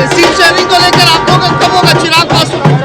Seat sharing को लेकर आप लोग कब होगा चिराग पासवान?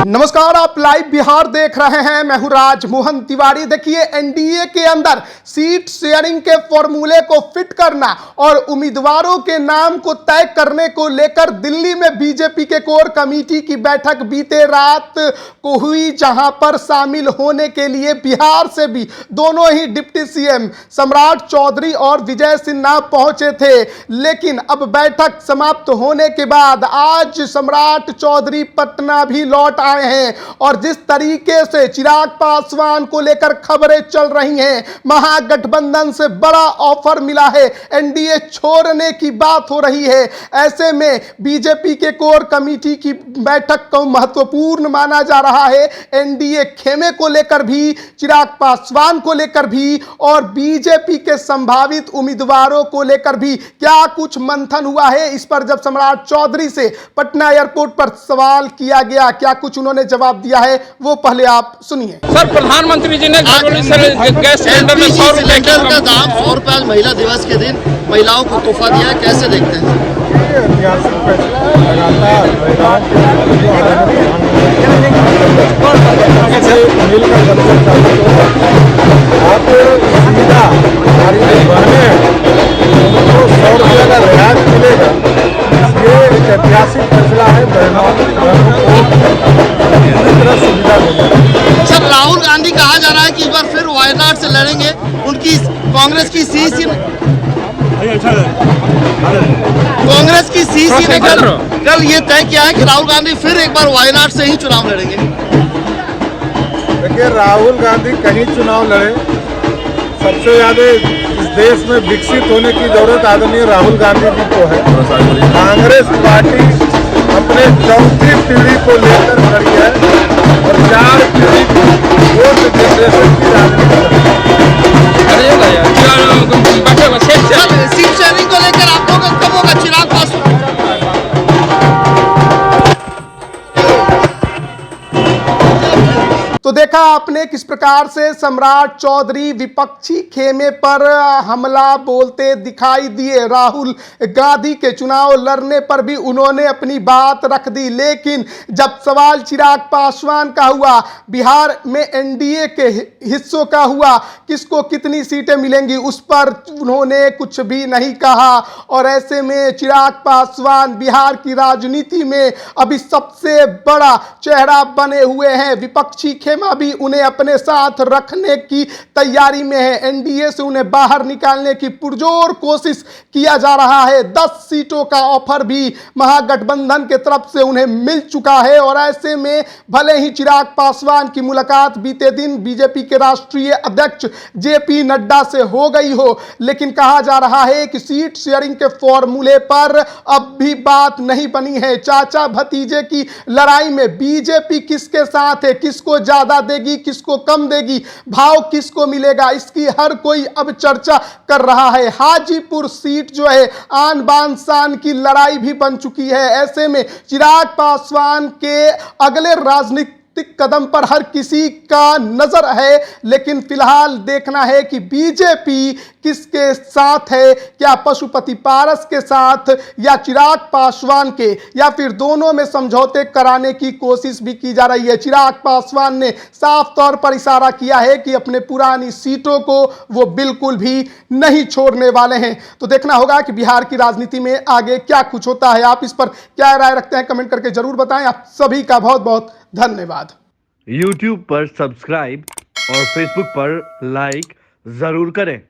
नमस्कार, आप लाइव बिहार देख रहे हैं। मैं हूं राज मोहन तिवारी। देखिए, एनडीए के अंदर सीट शेयरिंग के फॉर्मूले को फिट करना और उम्मीदवारों के नाम को तय करने को लेकर दिल्ली में बीजेपी के कोर कमेटी की बैठक बीते रात को हुई, जहां पर शामिल होने के लिए बिहार से भी दोनों ही डिप्टी सीएम सम्राट चौधरी और विजय सिन्हा पहुंचे थे। लेकिन अब बैठक समाप्त होने के बाद आज सम्राट चौधरी पटना भी लौट आए हैं और जिस तरीके से चिराग पासवान को लेकर खबरें चल रही हैं, महागठबंधन से बड़ा ऑफर मिला है, एनडीए छोड़ने की बात हो रही है। ऐसे में बीजेपी के कोर कमेटी की बैठक को महत्वपूर्ण माना जा रहा है। एनडीए खेमे को लेकर भी, चिराग पासवान को लेकर भी और बीजेपी के संभावित उम्मीदवारों को लेकर भी क्या कुछ मंथन हुआ है, इस पर जब सम्राट चौधरी से पटना एयरपोर्ट पर सवाल किया गया, क्या कुछ उन्होंने जवाब दिया है, वो पहले आप सुनिए। सर, प्रधानमंत्री जी ने गैस सिलेंडर में 100 रुपए का दाम 100 रुपए आज महिला दिवस के दिन महिलाओं को तोहफा दिया है, कैसे देखते हैं? ऐतिहासिक फैसला लगातार महिलाओं के मिलकर आप सुविधा हमारी बहने उनको 100 रुपये का रियायत मिलेगा। ये एक ऐतिहासिक फैसला है। बहनों को पूरी तरह सुविधा मिलेगी। सर, राहुल गांधी कहा जा रहा है कि इस बार फिर वायनाड से लड़ेंगे, उनकी कांग्रेस की सीसी ने कल ये तय किया है कि राहुल गांधी फिर एक बार वायनाड से ही चुनाव लड़ेंगे। देखिए, राहुल गांधी कहीं चुनाव लड़े, सबसे ज्यादा इस देश में विकसित होने की जरूरत आदरणीय राहुल गांधी जी को है। कांग्रेस पार्टी अपने चौथी पीढ़ी को लेकर खड़ी है और 4 पीढ़ी वोट जनरेशन की राजनीति। सीट शेयरिंग को लेकर आप लोग कब होगा चिराग पासवान? तो देखा आपने किस प्रकार से सम्राट चौधरी विपक्षी खेमे पर हमला बोलते दिखाई दिए। राहुल गांधी के चुनाव लड़ने पर भी उन्होंने अपनी बात रख दी, लेकिन जब सवाल चिराग पासवान का हुआ, बिहार में एनडीए के हिस्सों का हुआ, किसको कितनी सीटें मिलेंगी, उस पर उन्होंने कुछ भी नहीं कहा। और ऐसे में चिराग पासवान बिहार की राजनीति में अभी सबसे बड़ा चेहरा बने हुए हैं। विपक्षी खेमा भी उन्हें अपने साथ रखने की तैयारी में है। एनडीए से उन्हें बाहर निकालने की पुरजोर कोशिश किया जा रहा है। 10 सीटों का ऑफर भी महागठबंधन के तरफ से उन्हें मिल चुका है। और ऐसे में भले ही चिराग पासवान की मुलाकात बीते दिन बीजेपी के राष्ट्रीय अध्यक्ष जेपी नड्डा से हो गई हो, लेकिन कहा जा रहा है कि सीट शेयरिंग के फॉर्मूले पर अब भी बात नहीं बनी है। चाचा भतीजे की लड़ाई में बीजेपी किसके साथ है, किसको ज्यादा देगी, किसको कम देगी, भाव किसको मिलेगा, इसकी हर कोई अब चर्चा कर रहा है। हाजीपुर सीट जो है आन बान शान की लड़ाई भी बन चुकी है। ऐसे में चिराग पासवान के अगले राजनीतिक कदम पर हर किसी का नजर है, लेकिन फिलहाल देखना है कि बीजेपी किसके साथ है, क्या पशुपति पारस के साथ या चिराग पासवान के, या फिर दोनों में समझौते कराने की कोशिश भी की जा रही है। चिराग पासवान ने साफ तौर पर इशारा किया है कि अपने पुरानी सीटों को वो बिल्कुल भी नहीं छोड़ने वाले हैं। तो देखना होगा कि बिहार की राजनीति में आगे क्या कुछ होता है। आप इस पर क्या राय रखते हैं, कमेंट करके जरूर बताएं। आप सभी का बहुत बहुत धन्यवाद। YouTube पर सब्सक्राइब और Facebook पर लाइक जरूर करें।